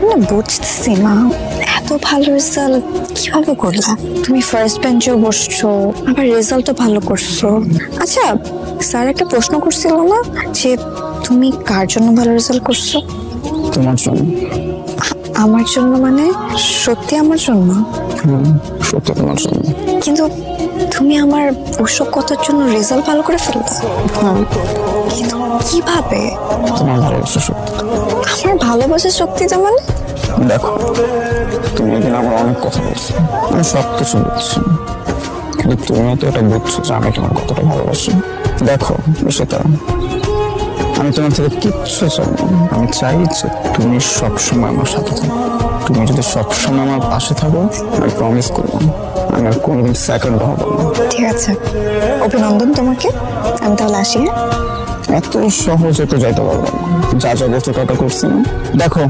না বুঝতেছি না, এত ভালো রেজাল্ট কিভাবে করলা? তুমি ফার্স্ট বেঞ্চেও বসছো, আবার রেজাল্টও ভালো করছো। আচ্ছা, স্যার একটা প্রশ্ন করছিল না যে তুমি কার জন্য ভালো রেজাল্ট করছো? তোমার জন্য। আমার জন্য মানে? সত্যি আমার জন্য? সত্যি তোমার জন্য। কিন্তু তুমি আমার ওসব কথার জন্য রেজাল্ট ভালো করে ফেললা? কিন্তু কিভাবে? তোমার ভালোবাসা সত্যি। আমার ভালোবাসা শক্তিটা মানে? দেখো, তুমি এদিন আমার অনেক কথা বলছো, আমি সব কিছু বুঝছি, কিন্তু তুমিও তো এটা বুঝছো যে আমি তোমার কতটা ভালোবাসি। দেখো সেটা আমি তোমার থেকে কিচ্ছু চাই না। আমি চাই যে তুমি সবসময় আমার সাথে থাকো। তুমি যদি সবসময় আমার পাশে থাকো, আমি প্রমিস করবো আমি আর কোনোদিন সেকেন্ড হবো না। ঠিক আছে, অভিনন্দন তোমাকে। আমি তাহলে আসি। হ্যাঁ, এত সহজে তো যাইতে পারবো না, যা যা বলছো তত করছি না। দেখো